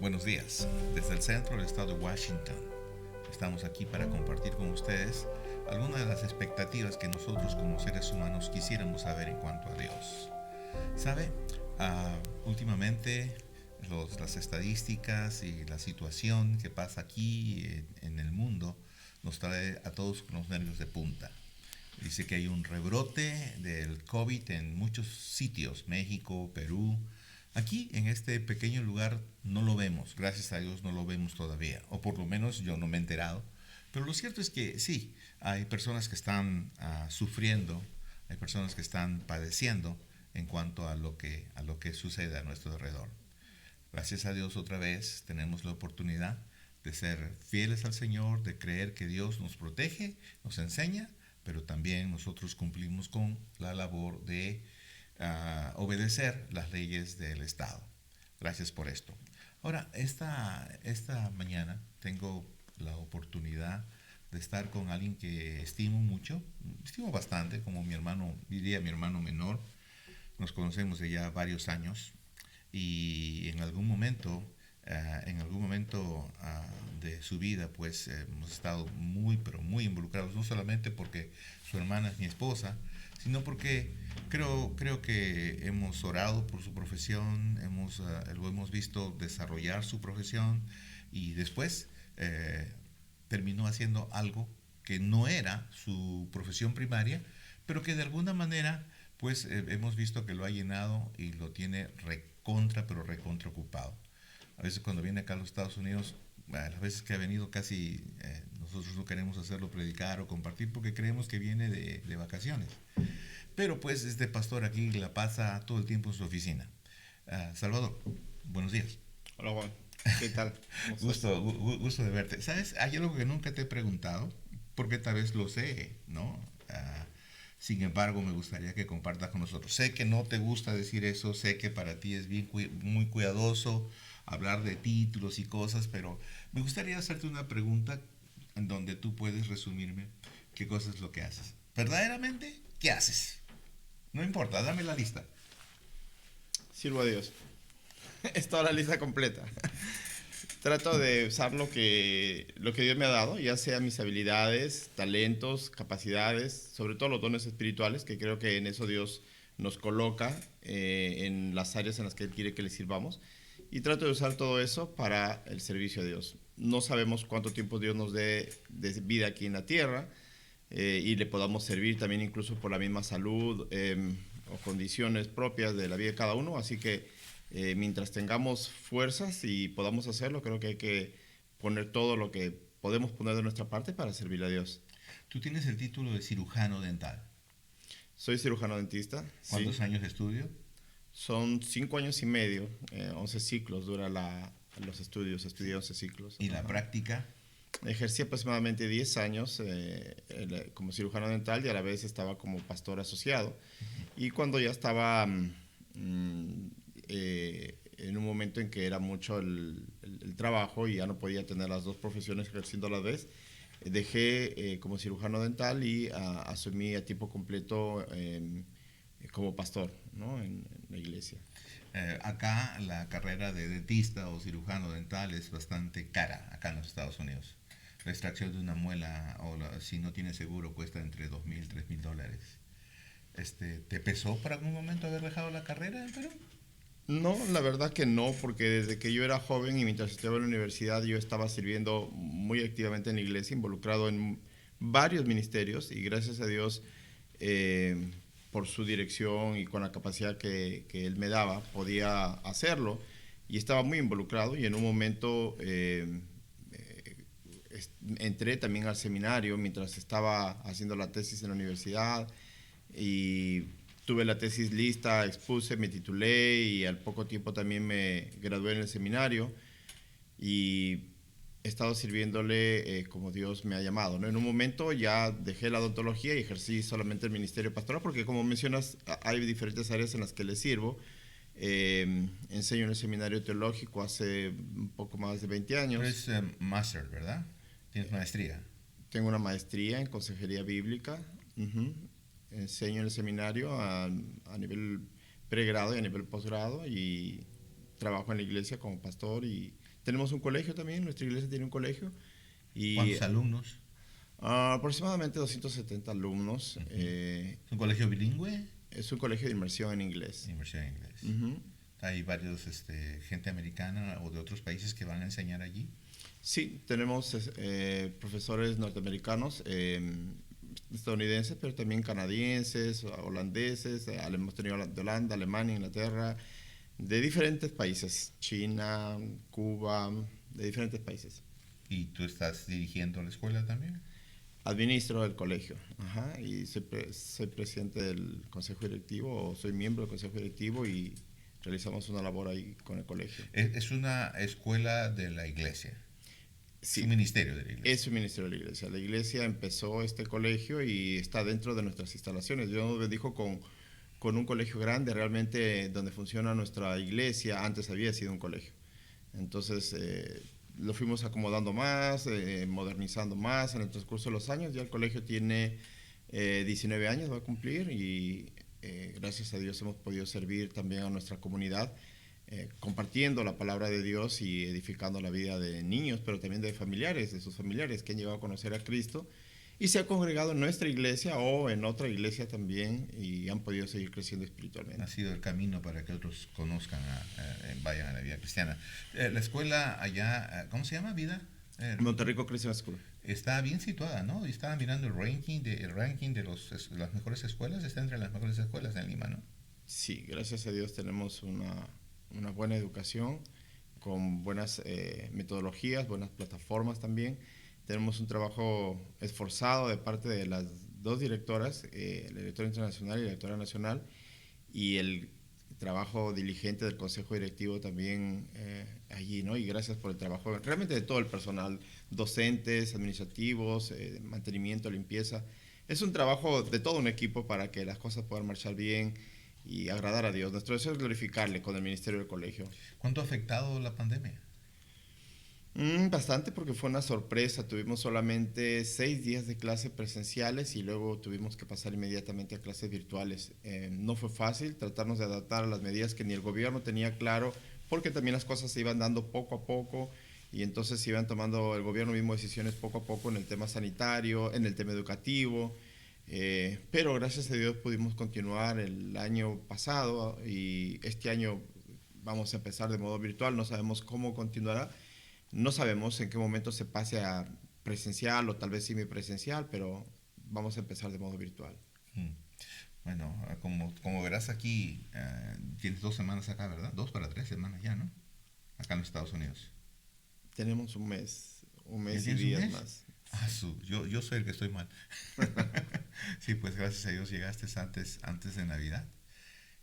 Buenos días. Desde el centro del estado de Washington, estamos aquí para compartir con ustedes algunas de las expectativas que nosotros como seres humanos quisiéramos saber en cuanto a Dios. ¿Sabe? Últimamente las estadísticas y la situación que pasa aquí en el mundo nos trae a todos con los nervios de punta. Dice que hay un rebrote del COVID en muchos sitios, México, Perú. Aquí, en este pequeño lugar, no lo vemos, gracias a Dios no lo vemos todavía, o por lo menos yo no me he enterado. Pero lo cierto es que sí, hay personas que están sufriendo, hay personas que están padeciendo en cuanto a lo que sucede a nuestro alrededor. Gracias a Dios otra vez tenemos la oportunidad de ser fieles al Señor, de creer que Dios nos protege, nos enseña, pero también nosotros cumplimos con la labor de obedecer las leyes del Estado. Gracias por esto. Ahora, esta mañana tengo la oportunidad de estar con alguien que estimo mucho, estimo bastante, como mi hermano, diría mi hermano menor. Nos conocemos de ya varios años y en algún momento de su vida, pues hemos estado muy, pero muy involucrados, no solamente porque su hermana es mi esposa, sino porque creo que hemos orado por su profesión, lo hemos visto desarrollar su profesión y después terminó haciendo algo que no era su profesión primaria, pero que de alguna manera pues hemos visto que lo ha llenado y lo tiene pero recontra ocupado. A veces cuando viene acá a los Estados Unidos, las veces que ha venido casi nosotros no queremos hacerlo predicar o compartir porque creemos que viene de vacaciones. Pero pues este pastor aquí la pasa todo el tiempo en su oficina. Salvador, buenos días. Hola Juan, ¿qué tal? ¿Cómo estás? Gusto de verte. ¿Sabes? Hay algo que nunca te he preguntado, porque tal vez lo sé, ¿no? Sin embargo, me gustaría que compartas con nosotros. Sé que no te gusta decir eso, sé que para ti es muy cuidadoso hablar de títulos y cosas, pero me gustaría hacerte una pregunta en donde tú puedes resumirme qué cosa es lo que haces. Verdaderamente, ¿qué haces? No importa, dame la lista. Sirvo a Dios. Es toda la lista completa. Trato de usar lo que Dios me ha dado, ya sea mis habilidades, talentos, capacidades, sobre todo los dones espirituales, que creo que en eso Dios nos coloca en las áreas en las que Él quiere que le sirvamos. Y trato de usar todo eso para el servicio a Dios. No sabemos cuánto tiempo Dios nos dé de vida aquí en la tierra y le podamos servir también incluso por la misma salud o condiciones propias de la vida de cada uno. Así que mientras tengamos fuerzas y podamos hacerlo, creo que hay que poner todo lo que podemos poner de nuestra parte para servir a Dios. Tú tienes el título de cirujano dental. Soy cirujano dentista, sí. ¿Cuántos años de estudio? Son 5 años y medio, 11 ciclos dura los estudios, estudié 11 ciclos. ¿Y la Ajá. práctica? Ejercí aproximadamente 10 años como cirujano dental y a la vez estaba como pastor asociado. Y cuando ya estaba en un momento en que era mucho el trabajo y ya no podía tener las dos profesiones ejerciendo a la vez, dejé como cirujano dental y asumí a tiempo completo como pastor, ¿no? en la iglesia. Acá la carrera de dentista o cirujano dental es bastante cara acá en los Estados Unidos. La extracción de una muela, si no tiene seguro, cuesta entre $2,000 y $3,000. ¿Te pesó para algún momento haber dejado la carrera en Perú? No, la verdad que no, porque desde que yo era joven y mientras estaba en la universidad yo estaba sirviendo muy activamente en la iglesia, involucrado en varios ministerios y gracias a Dios por su dirección y con la capacidad que él me daba podía hacerlo y estaba muy involucrado y en un momento entré también al seminario mientras estaba haciendo la tesis en la universidad y tuve la tesis lista, expuse, me titulé y al poco tiempo también me gradué en el seminario y he estado sirviéndole como Dios me ha llamado, ¿no? En un momento ya dejé la odontología y ejercí solamente el ministerio pastoral porque como mencionas hay diferentes áreas en las que le sirvo. Enseño en el seminario teológico hace un poco más de 20 Tú años. eres máster, ¿verdad? Tienes maestría. Tengo una maestría en consejería bíblica. Uh-huh. Enseño en el seminario a nivel pregrado y a nivel posgrado y trabajo en la iglesia como pastor y Tenemos un colegio también, nuestra iglesia tiene un colegio. Y ¿Cuántos alumnos? aproximadamente 270 alumnos. ¿Es un colegio bilingüe? Es un colegio de inmersión en inglés. Inversión en inglés. Ujú. ¿Hay varios, gente americana o de otros países que van a enseñar allí? Sí, tenemos profesores norteamericanos, estadounidenses, pero también canadienses, holandeses, hemos tenido de Holanda, Alemania, Inglaterra, de diferentes países, China, Cuba, de diferentes países. ¿Y tú estás dirigiendo la escuela también? Administro el colegio, ajá, y soy presidente del consejo directivo, o soy miembro del consejo directivo y realizamos una labor ahí con el colegio. Es una escuela de la iglesia. Sí, Es un ministerio de la iglesia. es un ministerio de la iglesia. La iglesia empezó este colegio y está dentro de nuestras instalaciones. Yo me bendijo con un colegio grande, realmente donde funciona nuestra iglesia, antes había sido un colegio. Entonces lo fuimos acomodando más, modernizando más en el transcurso de los años. Ya el colegio tiene 19 años, va a cumplir y gracias a Dios hemos podido servir también a nuestra comunidad. Compartiendo la palabra de Dios y edificando la vida de niños, pero también de familiares, de sus familiares que han llegado a conocer a Cristo y se han congregado en nuestra iglesia o en otra iglesia también y han podido seguir creciendo espiritualmente. Ha sido el camino para que otros conozcan, vayan a la vida cristiana. La escuela allá, ¿cómo se llama? ¿Vida? Monterrico Christian School. Está bien situada, ¿no? Y estaba mirando el ranking de las mejores escuelas, está entre las mejores escuelas en Lima, ¿no? Sí, gracias a Dios tenemos una buena educación con buenas metodologías, buenas plataformas también. Tenemos un trabajo esforzado de parte de las dos directoras, la directora internacional y la directora nacional, y el trabajo diligente del consejo directivo también allí, ¿no? Y gracias por el trabajo realmente de todo el personal, docentes, administrativos, mantenimiento, limpieza. Es un trabajo de todo un equipo para que las cosas puedan marchar bien y agradar a Dios. Nuestro deseo es glorificarle con el ministerio del colegio. ¿Cuánto ha afectado la pandemia? Bastante, porque fue una sorpresa. Tuvimos solamente 6 días de clases presenciales y luego tuvimos que pasar inmediatamente a clases virtuales. No fue fácil tratarnos de adaptar a las medidas que ni el gobierno tenía claro, porque también las cosas se iban dando poco a poco y entonces se iban tomando el gobierno mismo decisiones poco a poco en el tema sanitario, en el tema educativo. Pero gracias a Dios pudimos continuar el año pasado y este año vamos a empezar de modo virtual. No sabemos cómo continuará. No sabemos en qué momento se pase a presencial o tal vez semipresencial, pero vamos a empezar de modo virtual. Mm. Bueno, como verás aquí, tienes 2 semanas acá, ¿verdad? 2 para 3 semanas ya, ¿no? Acá en los Estados Unidos. Tenemos un mes ¿Ya y tienes un días mes? más. Yo soy el que estoy mal. Sí, pues gracias a Dios llegaste antes de Navidad.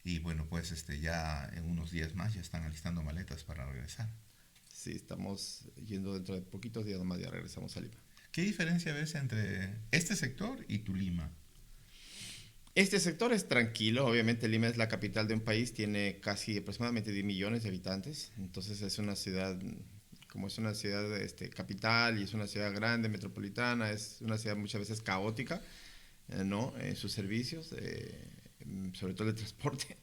Y bueno, pues ya en unos días más ya están alistando maletas para regresar. Sí, estamos yendo dentro de poquitos días más, ya regresamos a Lima. ¿Qué diferencia ves entre este sector y tu Lima? Este sector es tranquilo, obviamente Lima es la capital de un país, tiene casi aproximadamente 10 millones de habitantes, entonces es una ciudad, como es una ciudad capital y es una ciudad grande, metropolitana, es una ciudad muchas veces caótica, ¿no? En sus servicios, sobre todo el transporte.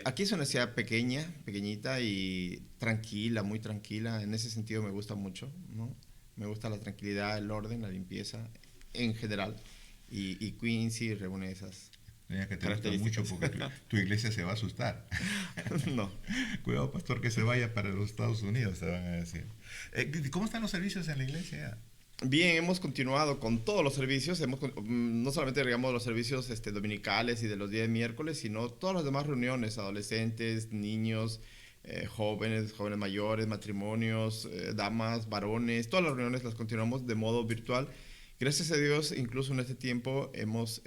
Aquí es una ciudad pequeñita y tranquila, muy tranquila. En ese sentido me gusta mucho, ¿no? Me gusta la tranquilidad, el orden, la limpieza en general. Y Quincy reúne esas Mira que te gusta características. mucho porque tu iglesia se va a asustar. No. Cuidado, pastor, que se vaya para los Estados Unidos, te van a decir. ¿Cómo están los servicios en la iglesia? Bien, hemos continuado con todos los servicios. No solamente digamos los servicios dominicales y de los días de miércoles, sino todas las demás reuniones, adolescentes, niños, jóvenes mayores, matrimonios, damas, varones. Todas las reuniones las continuamos de modo virtual. Gracias a Dios, incluso en este tiempo hemos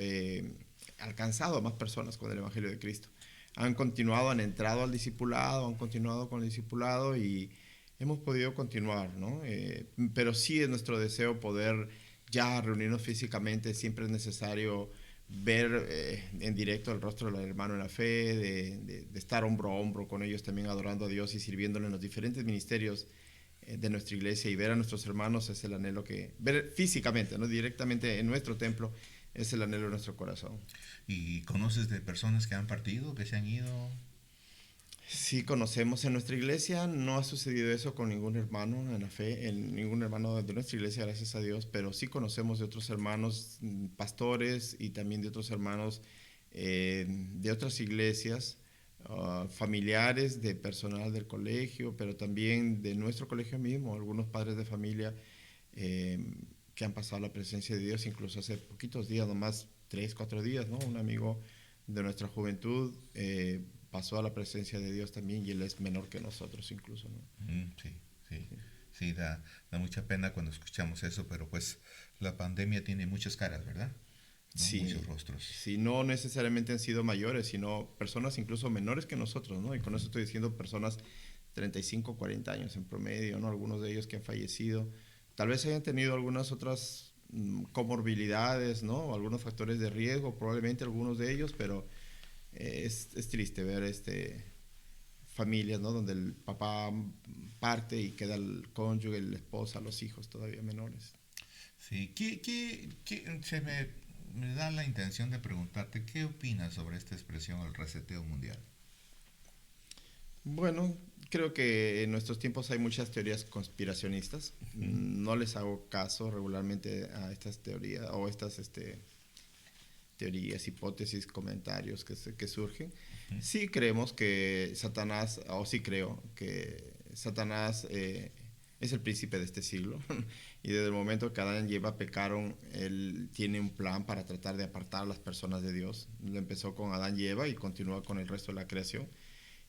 alcanzado a más personas con el Evangelio de Cristo. Han continuado, han entrado al discipulado, han continuado con el discipulado y hemos podido continuar, ¿no? Pero sí es nuestro deseo poder ya reunirnos físicamente. Siempre es necesario ver en directo el rostro del hermano en la fe, de estar hombro a hombro con ellos también adorando a Dios y sirviéndole en los diferentes ministerios de nuestra iglesia, y ver a nuestros hermanos es el anhelo ver físicamente, ¿no? Directamente en nuestro templo, es el anhelo de nuestro corazón. ¿Y conoces de personas que han partido, que se han ido? Sí, conocemos en nuestra iglesia, no ha sucedido eso con ningún hermano en la fe, en ningún hermano de nuestra iglesia, gracias a Dios, pero sí conocemos de otros hermanos pastores y también de otros hermanos de otras iglesias, familiares de personal del colegio, pero también de nuestro colegio mismo, algunos padres de familia eh, que han pasado la presencia de Dios, incluso hace poquitos días, nomás 3, 4 días, ¿no? Un amigo de nuestra juventud pasó a la presencia de Dios también y él es menor que nosotros incluso, ¿no? Sí, sí, sí, da mucha pena cuando escuchamos eso, pero pues la pandemia tiene muchas caras, ¿verdad? ¿No? Muchos Sí, rostros. sí, no necesariamente han sido mayores, sino personas incluso menores que nosotros, ¿no? Y con eso estoy diciendo personas 35, 40 años en promedio, ¿no? Algunos de ellos que han fallecido. Tal vez hayan tenido algunas otras comorbilidades, ¿no? O algunos factores de riesgo, probablemente algunos de ellos, pero es triste ver familias, ¿no? Donde el papá parte y queda el cónyuge, la esposa, los hijos todavía menores. Sí, me da la intención de preguntarte, ¿qué opinas sobre esta expresión, el reseteo mundial? Bueno, creo que en nuestros tiempos hay muchas teorías conspiracionistas. Ujú, No les hago caso regularmente a estas teorías o estas teorías, hipótesis, comentarios que surgen. ujú. Sí creemos que Satanás, o sí creo que Satanás es el príncipe de este siglo y desde el momento que Adán y Eva pecaron, él tiene un plan para tratar de apartar a las personas de Dios. Lo empezó con Adán y Eva y continúa con el resto de la creación.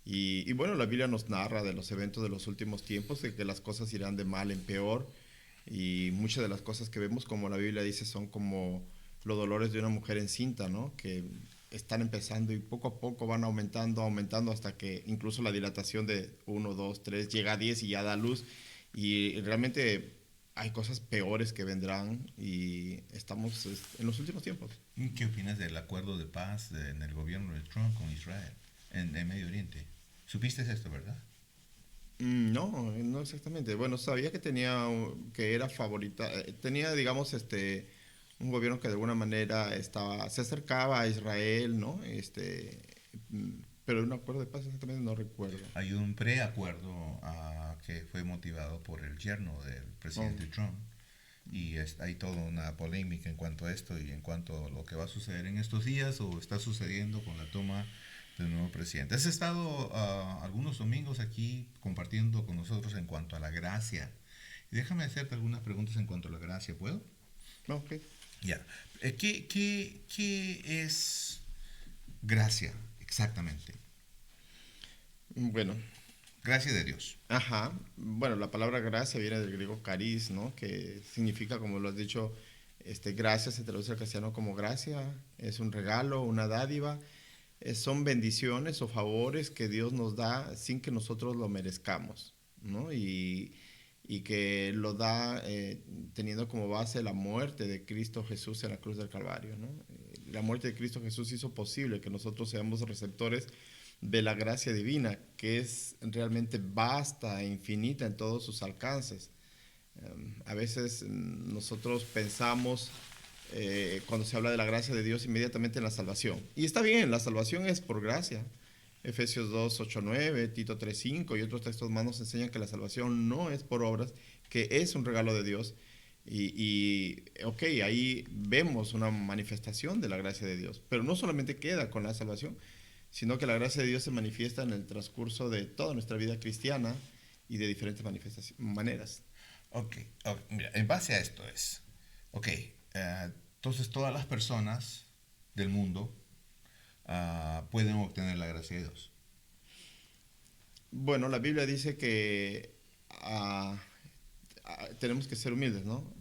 Y bueno, la Biblia nos narra de los eventos de los últimos tiempos, de que las cosas irán de mal en peor y muchas de las cosas que vemos, como la Biblia dice, son como los dolores de una mujer encinta, ¿no? Que están empezando y poco a poco van aumentando, aumentando hasta que incluso la dilatación de 1, 2, 3 llega a 10 y ya da luz. Y realmente hay cosas peores que vendrán y estamos en los últimos tiempos. ¿Qué opinas del acuerdo de paz en el gobierno de Trump con Israel en Medio Oriente? ¿Supiste esto, verdad? No, no exactamente. Bueno, sabía que que era favorita, tenía, digamos, un gobierno que de alguna manera se acercaba a Israel, ¿no? Mm, pero un acuerdo de paz exactamente no recuerdo. Hay un preacuerdo que fue motivado por el yerno del Oh, presidente Trump y hay toda una polémica en cuanto a esto y en cuanto a lo que va a suceder en estos días o está sucediendo con la toma del nuevo presidente. Has estado algunos domingos aquí compartiendo con nosotros en cuanto a la gracia. Y déjame hacerte algunas preguntas en cuanto a la gracia, ¿puedo? ok. Ya. ¿Qué es gracia exactamente? Bueno, Gracia de Dios. ajá. Bueno, la palabra gracia viene del griego caris, ¿no? Que significa, como lo has dicho, gracia se traduce al castellano como gracia, es un regalo, una dádiva. Son bendiciones o favores que Dios nos da sin que nosotros lo merezcamos, ¿no? Y que lo da teniendo como base la muerte de Cristo Jesús en la cruz del Calvario, ¿no? La muerte de Cristo Jesús hizo posible que nosotros seamos receptores de la gracia divina, que es realmente vasta e infinita en todos sus alcances. A veces nosotros pensamos cuando se habla de la gracia de Dios inmediatamente en la salvación. Y está bien, la salvación es por gracia. Efesios 2:8-9, Tito 3:5 y otros textos más nos enseñan que la salvación no es por obras, que es un regalo de Dios. Ok, ahí vemos una manifestación de la gracia de Dios, pero no solamente queda con la salvación, sino que la gracia de Dios se manifiesta en el transcurso de toda nuestra vida cristiana y de diferentes maneras. Ok, mira, en base a esto ok, entonces todas las personas del mundo pueden obtener la gracia de Dios. Bueno, la Biblia dice que tenemos que ser humildes, ¿no?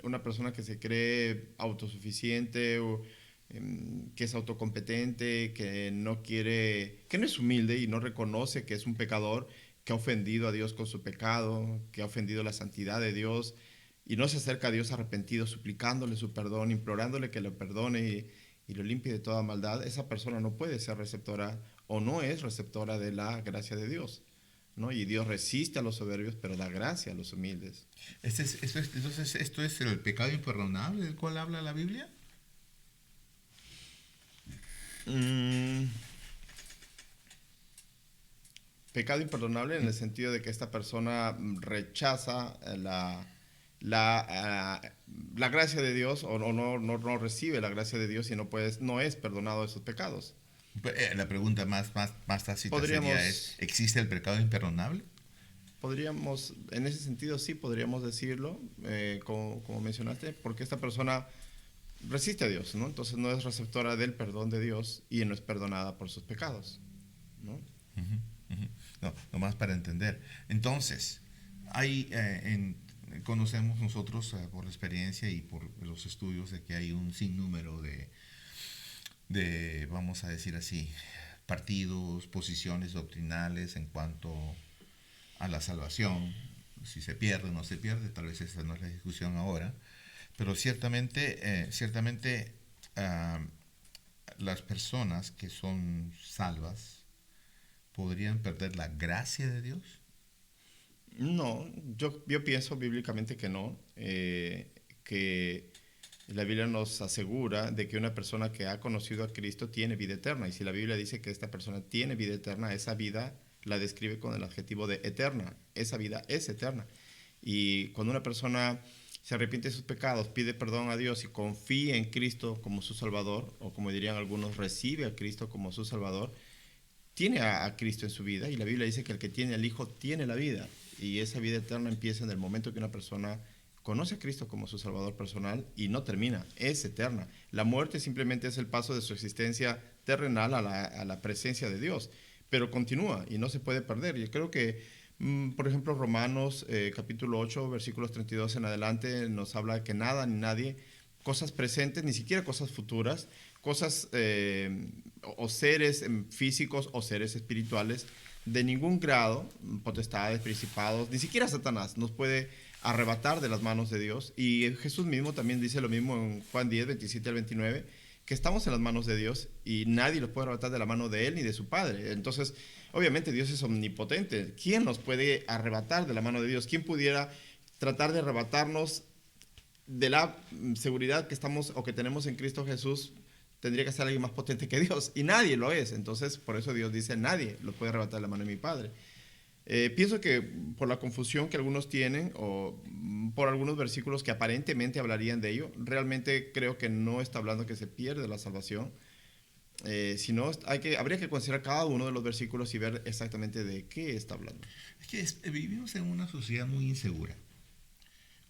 Una persona que se cree autosuficiente o que es autocompetente, que no es humilde y no reconoce que es un pecador, que ha ofendido a Dios con su pecado, que ha ofendido la santidad de Dios y no se acerca a Dios arrepentido, suplicándole su perdón, implorándole que lo perdone y lo limpie de toda maldad, esa persona no puede ser receptora o no es receptora de la gracia de Dios, ¿no? Y Dios resiste a los soberbios, pero da gracia a los humildes. Entonces, ¿esto es el pecado imperdonable del cual habla la Biblia? Mm, Pecado imperdonable en el sentido de que esta persona rechaza la gracia de Dios o no recibe la gracia de Dios y no es perdonado de sus pecados. La pregunta más tácita sería ¿existe el pecado imperdonable? Podríamos, en ese sentido sí podríamos decirlo, como mencionaste, porque esta persona resiste a Dios, ¿no? Entonces no es receptora del perdón de Dios y no es perdonada por sus pecados, ¿no? No, nomás para entender. Entonces, conocemos nosotros por la experiencia y por los estudios de que hay un sinnúmero de, vamos a decir así, partidos, posiciones doctrinales en cuanto a la salvación, si se pierde o no se pierde, tal vez esa no es la discusión ahora, pero ciertamente las personas que son salvas podrían perder la gracia de Dios. No, yo pienso bíblicamente que no, que la Biblia nos asegura de que una persona que ha conocido a Cristo tiene vida eterna, y si la Biblia dice que esta persona tiene vida eterna, esa vida la describe con el adjetivo de eterna, esa vida es eterna. Y cuando una persona se arrepiente de sus pecados, pide perdón a Dios y confía en Cristo como su Salvador, o como dirían algunos, recibe a Cristo como su Salvador, tiene a Cristo en su vida, y la Biblia dice que el que tiene al Hijo tiene la vida, y esa vida eterna empieza en el momento que una persona conoce a Cristo como su Salvador personal y no termina, es eterna. La muerte simplemente es el paso de su existencia terrenal a la presencia de Dios, pero continúa y no se puede perder. Yo creo que, por ejemplo, Romanos capítulo 8, versículos 32 en adelante, nos habla de que nada ni nadie, cosas presentes, ni siquiera cosas futuras, cosas o seres físicos o seres espirituales de ningún grado, potestades, principados, ni siquiera Satanás nos puede arrebatar de las manos de Dios. Y Jesús mismo también dice lo mismo en Juan 10, 27 al 29, que estamos en las manos de Dios y nadie los puede arrebatar de la mano de Él ni de su Padre. Entonces, obviamente Dios es omnipotente. ¿Quién nos puede arrebatar de la mano de Dios? ¿Quién pudiera tratar de arrebatarnos de la seguridad que estamos o que tenemos en Cristo Jesús? Tendría que ser alguien más potente que Dios, y nadie lo es. Entonces, por eso Dios dice, nadie lo puede arrebatar de la mano de mi Padre. Pienso que por la confusión que algunos tienen, o por algunos versículos que aparentemente hablarían de ello, realmente creo que no está hablando que se pierde la salvación, sino habría que considerar cada uno de los versículos y ver exactamente de qué está hablando. Es que vivimos en una sociedad muy insegura.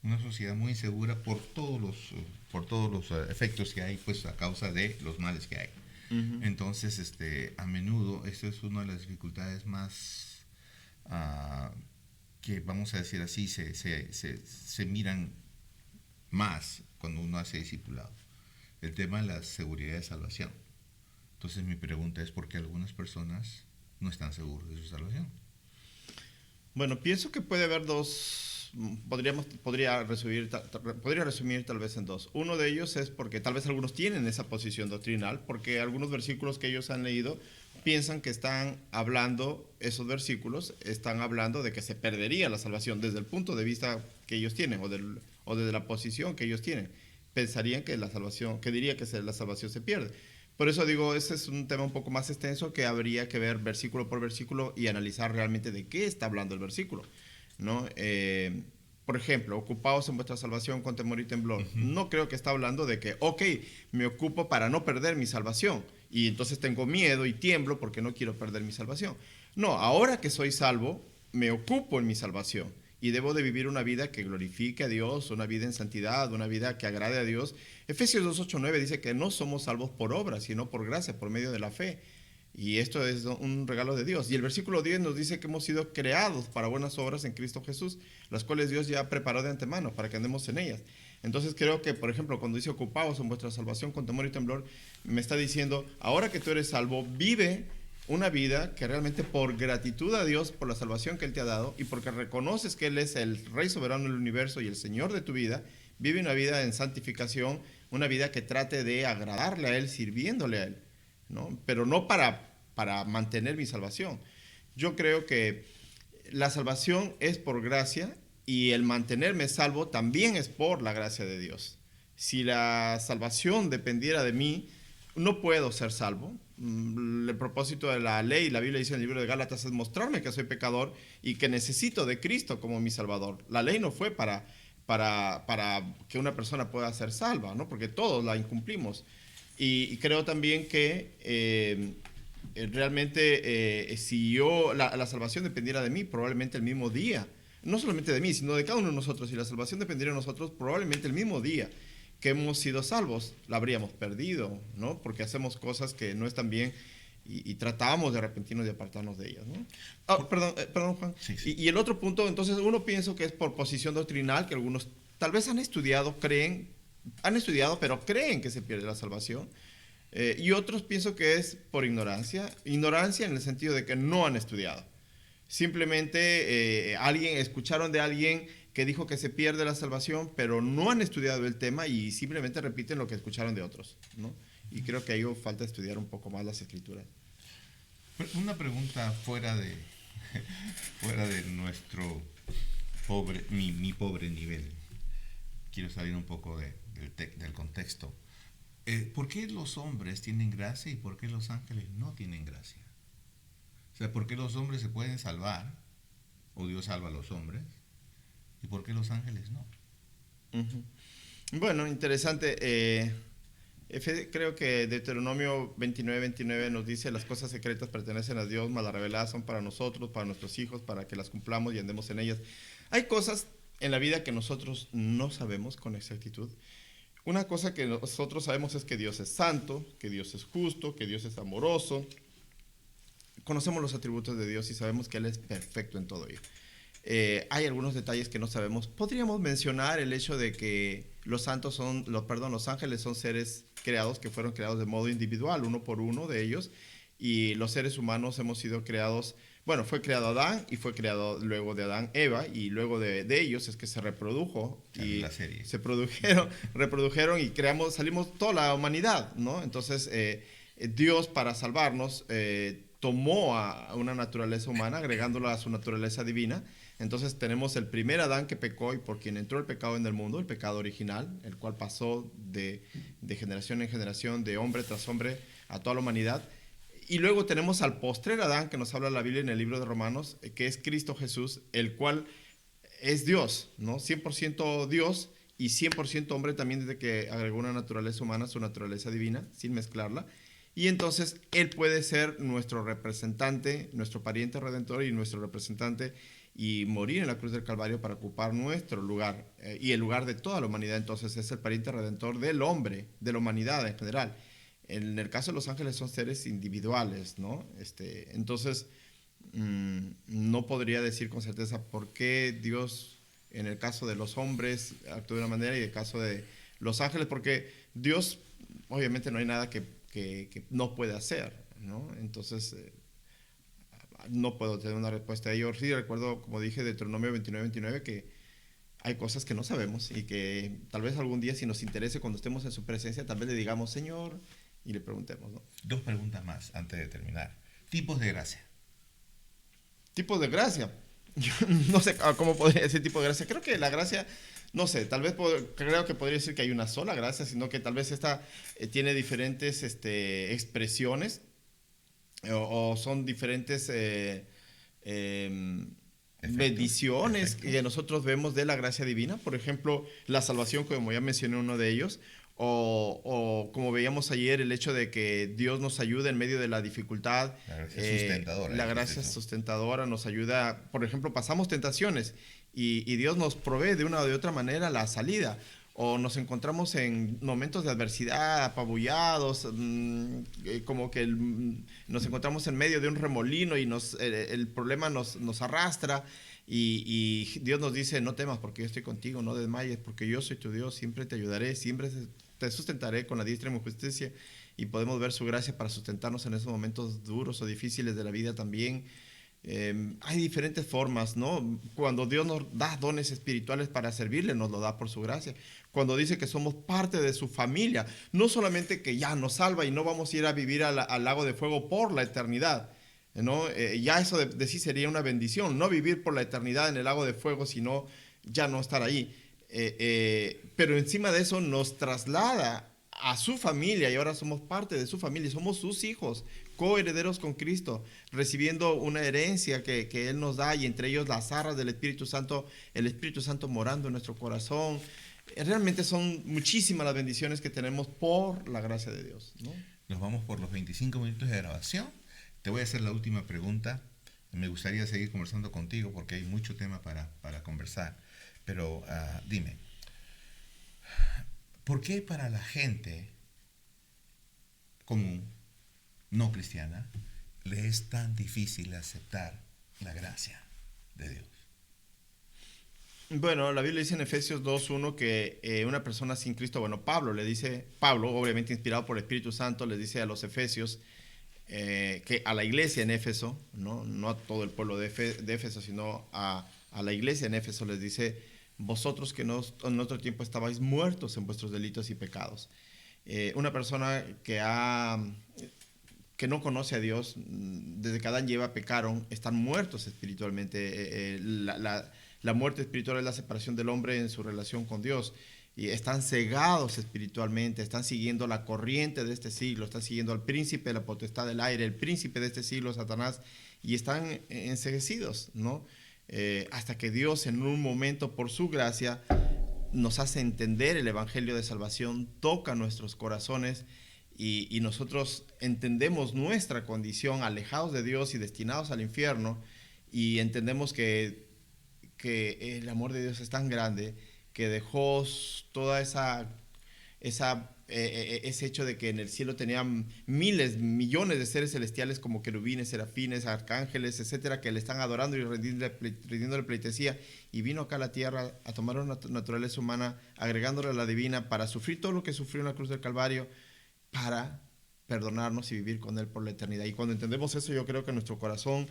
Una sociedad muy insegura por todos los efectos que hay, pues a causa de los males que hay. Uh-huh. Entonces, a menudo, esto es una de las dificultades más que, vamos a decir así, se miran más cuando uno hace discipulado. El tema de la seguridad de salvación. Entonces, mi pregunta es ¿por qué algunas personas no están seguros de su salvación? Bueno, pienso que puede haber podría resumir tal vez en dos. Uno de ellos es porque tal vez algunos tienen esa posición doctrinal, porque algunos versículos que ellos han leído piensan que están hablando de que se perdería la salvación desde el punto de vista que ellos tienen o desde la posición que ellos tienen. Pensarían que la salvación se pierde. Por eso digo, ese es un tema un poco más extenso que habría que ver versículo por versículo y analizar realmente de qué está hablando el versículo, ¿no? Por ejemplo, ocupaos en vuestra salvación con temor y temblor. Uh-huh. No creo que está hablando de que, me ocupo para no perder mi salvación y entonces tengo miedo y tiemblo porque no quiero perder mi salvación. No, ahora que soy salvo, me ocupo en mi salvación y debo de vivir una vida que glorifique a Dios, una vida en santidad, una vida que agrade a Dios. Efesios 2:8-9 dice que no somos salvos por obras, sino por gracia, por medio de la fe. Y esto es un regalo de Dios. Y el versículo 10 nos dice que hemos sido creados para buenas obras en Cristo Jesús, las cuales Dios ya preparó de antemano para que andemos en ellas. Entonces creo que, por ejemplo, cuando dice ocupaos en vuestra salvación con temor y temblor, me está diciendo, ahora que tú eres salvo, vive una vida que realmente por gratitud a Dios, por la salvación que Él te ha dado, y porque reconoces que Él es el Rey soberano del universo y el Señor de tu vida, vive una vida en santificación, una vida que trate de agradarle a Él, sirviéndole a Él, ¿no? Pero no para mantener mi salvación. Yo creo que la salvación es por gracia y el mantenerme salvo también es por la gracia de Dios. Si la salvación dependiera de mí, no puedo ser salvo, El propósito de la ley, la Biblia dice en el libro de Gálatas, es mostrarme que soy pecador y que necesito de Cristo como mi Salvador. La ley no fue para que una persona pueda ser salva, ¿no? Porque todos la incumplimos. Y creo también que realmente si la salvación dependiera de mí, probablemente el mismo día, no solamente de mí, sino de cada uno de nosotros, si la salvación dependiera de nosotros, probablemente el mismo día que hemos sido salvos, la habríamos perdido, ¿no? Porque hacemos cosas que no están bien y tratábamos de arrepentirnos y apartarnos de ellas, ¿no? Perdón, Juan. Sí, sí. Y el otro punto, entonces uno piensa que es por posición doctrinal, que algunos tal vez han estudiado, pero creen que se pierde la salvación. Y otros pienso que es por ignorancia en el sentido de que no han estudiado. Simplemente escucharon de alguien que dijo que se pierde la salvación, pero no han estudiado el tema y simplemente repiten lo que escucharon de otros, ¿no? Y creo que ahí falta estudiar un poco más las escrituras. Una pregunta fuera de nuestro mi pobre nivel. Quiero saber un poco del contexto. ¿Por qué los hombres tienen gracia y por qué los ángeles no tienen gracia? O sea, ¿por qué los hombres se pueden salvar o Dios salva a los hombres y por qué los ángeles no? Bueno, interesante. Creo que Deuteronomio 29:29 nos dice: las cosas secretas pertenecen a Dios, mas las reveladas son para nosotros, para nuestros hijos, para que las cumplamos y andemos en ellas. Hay cosas en la vida que nosotros no sabemos con exactitud. Una cosa que nosotros sabemos es que Dios es santo, que Dios es justo, que Dios es amoroso. Conocemos los atributos de Dios y sabemos que Él es perfecto en todo ello. Hay algunos detalles que no sabemos. Podríamos mencionar el hecho de que los ángeles son seres creados que fueron creados de modo individual, uno por uno de ellos, y los seres humanos hemos sido creados. Bueno, fue creado Adán y fue creado luego de Adán Eva, y luego de ellos es que se reprodujo y la serie. se reprodujeron y salimos toda la humanidad, ¿no? Entonces Dios, para salvarnos, tomó a una naturaleza humana agregándola a su naturaleza divina. Entonces tenemos el primer Adán que pecó y por quien entró el pecado en el mundo, el pecado original, el cual pasó de generación en generación, de hombre tras hombre a toda la humanidad. Y luego tenemos al postrer Adán, que nos habla la Biblia en el libro de Romanos, que es Cristo Jesús, el cual es Dios, ¿no? 100% Dios y 100% hombre también, desde que agregó una naturaleza humana, su naturaleza divina, sin mezclarla. Y entonces Él puede ser nuestro representante, nuestro pariente redentor y nuestro representante, y morir en la cruz del Calvario para ocupar nuestro lugar y el lugar de toda la humanidad. Entonces es el pariente redentor del hombre, de la humanidad en general. En el caso de los ángeles son seres individuales, ¿no? Entonces no podría decir con certeza por qué Dios en el caso de los hombres actúa de una manera y en el caso de los ángeles, porque Dios obviamente no hay nada que no puede hacer, ¿no? Entonces no puedo tener una respuesta a ello. Sí recuerdo, como dije, Deuteronomio 29:29, que hay cosas que no sabemos y que tal vez algún día, si nos interese, cuando estemos en su presencia, tal vez le digamos Señor y le preguntemos, ¿no? 2 preguntas más antes de terminar. Tipos de gracia. Tipos de gracia. Yo no sé cómo podría decir tipo de gracia. Creo que la gracia, no sé, tal vez creo que podría decir que hay una sola gracia, sino que tal vez esta tiene diferentes expresiones o son diferentes bendiciones que nosotros vemos de la gracia divina. Por ejemplo, la salvación, como ya mencioné uno de ellos, o como veíamos ayer, el hecho de que Dios nos ayuda en medio de la dificultad. La gracia sustentadora. La gracia sustentadora nos ayuda. Por ejemplo, pasamos tentaciones y Dios nos provee de una o de otra manera la salida. O nos encontramos en momentos de adversidad, apabullados, como que nos encontramos en medio de un remolino y el problema nos arrastra y Dios nos dice: no temas porque yo estoy contigo, no desmayes porque yo soy tu Dios, siempre te ayudaré, siempre te sustentaré con la diestra de mi justicia. Y podemos ver su gracia para sustentarnos en esos momentos duros o difíciles de la vida también. Hay diferentes formas, ¿no? Cuando Dios nos da dones espirituales para servirle, nos lo da por su gracia. Cuando dice que somos parte de su familia, no solamente que ya nos salva y no vamos a ir a vivir al lago de fuego por la eternidad, ¿no? Ya eso de sí sería una bendición, no vivir por la eternidad en el lago de fuego, sino ya no estar ahí. Pero encima de eso nos traslada a su familia y ahora somos parte de su familia, somos sus hijos, coherederos con Cristo, recibiendo una herencia que Él nos da y entre ellos las arras del Espíritu Santo, el Espíritu Santo morando en nuestro corazón. Realmente son muchísimas las bendiciones que tenemos por la gracia de Dios, ¿no? Nos vamos por los 25 minutos de grabación. Te voy a hacer la última pregunta. Me gustaría seguir conversando contigo porque hay mucho tema para conversar. Pero dime, ¿por qué para la gente común, no cristiana, le es tan difícil aceptar la gracia de Dios? Bueno, la Biblia dice en Efesios 2:1 que una persona sin Cristo, bueno, Pablo, obviamente inspirado por el Espíritu Santo, les dice a los efesios, que a la iglesia en Éfeso, no a todo el pueblo de Éfeso, sino a la iglesia en Éfeso les dice: vosotros que en otro tiempo estabais muertos en vuestros delitos y pecados. Una persona que no conoce a Dios, desde que Adán y Eva pecaron, están muertos espiritualmente. La muerte espiritual es la separación del hombre en su relación con Dios. Y están cegados espiritualmente, están siguiendo la corriente de este siglo, están siguiendo al príncipe de la potestad del aire, el príncipe de este siglo, Satanás, y están enceguecidos, ¿no? Hasta que Dios en un momento, por su gracia, nos hace entender el evangelio de salvación, toca nuestros corazones y nosotros entendemos nuestra condición, alejados de Dios y destinados al infierno, y entendemos que el amor de Dios es tan grande que dejó toda ese hecho de que en el cielo tenían miles, millones de seres celestiales como querubines, serafines, arcángeles, etcétera, que le están adorando y rindiéndole pleitesía, y vino acá a la tierra a tomar una naturaleza humana, agregándole a la divina, para sufrir todo lo que sufrió en la cruz del Calvario, para perdonarnos y vivir con Él por la eternidad. Y cuando entendemos eso, yo creo que nuestro corazón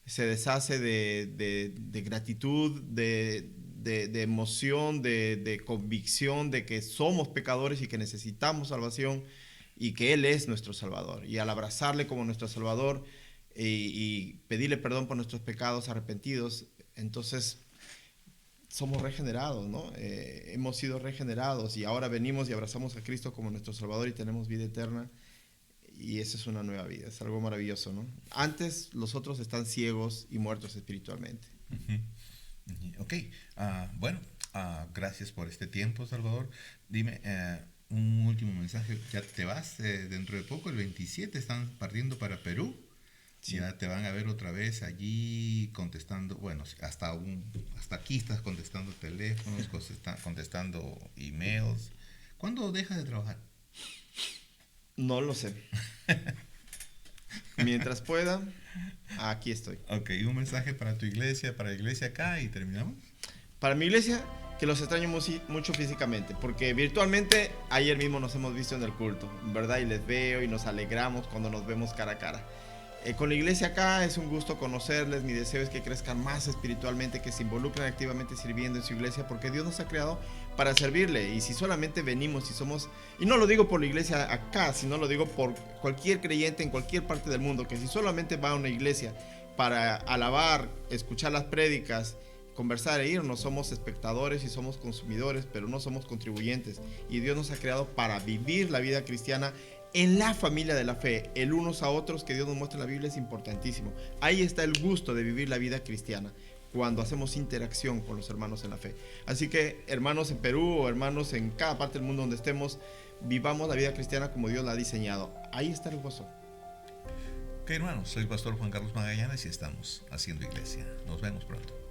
se deshace de gratitud, de emoción, de convicción de que somos pecadores y que necesitamos salvación y que Él es nuestro Salvador. Y al abrazarle como nuestro Salvador y pedirle perdón por nuestros pecados arrepentidos, entonces somos regenerados, ¿no? Hemos sido regenerados y ahora venimos y abrazamos a Cristo como nuestro Salvador y tenemos vida eterna. Y esa es una nueva vida, es algo maravilloso, ¿no? Antes los otros están ciegos y muertos espiritualmente. Ok, bueno, gracias por este tiempo, Salvador. Dime, un último mensaje. Ya te vas dentro de poco, el 27, están partiendo para Perú. Sí. Ya te van a ver otra vez allí contestando, bueno, hasta aquí estás contestando teléfonos, contestando emails. ¿Cuándo dejas de trabajar? No lo sé. Mientras pueda, aquí estoy. Ok, un mensaje para tu iglesia, para la iglesia acá y terminamos. Para mi iglesia, que los extraño mucho físicamente, porque virtualmente ayer mismo nos hemos visto en el culto, ¿verdad? Y les veo y nos alegramos cuando nos vemos cara a cara. Con la iglesia acá es un gusto conocerles, mi deseo es que crezcan más espiritualmente, que se involucren activamente sirviendo en su iglesia, porque Dios nos ha creado para servirle, y si solamente venimos y somos, y no lo digo por la iglesia acá, sino lo digo por cualquier creyente en cualquier parte del mundo, que si solamente va a una iglesia para alabar, escuchar las prédicas, conversar e irnos, somos espectadores y somos consumidores, pero no somos contribuyentes, y Dios nos ha creado para vivir la vida cristiana en la familia de la fe, el unos a otros que Dios nos muestra en la Biblia es importantísimo. Ahí está el gusto de vivir la vida cristiana, cuando hacemos interacción con los hermanos en la fe. Así que, hermanos en Perú o hermanos en cada parte del mundo donde estemos, vivamos la vida cristiana como Dios la ha diseñado. Ahí está el gozo. Ok, hermanos, soy el pastor Juan Carlos Magallanes y estamos haciendo iglesia. Nos vemos pronto.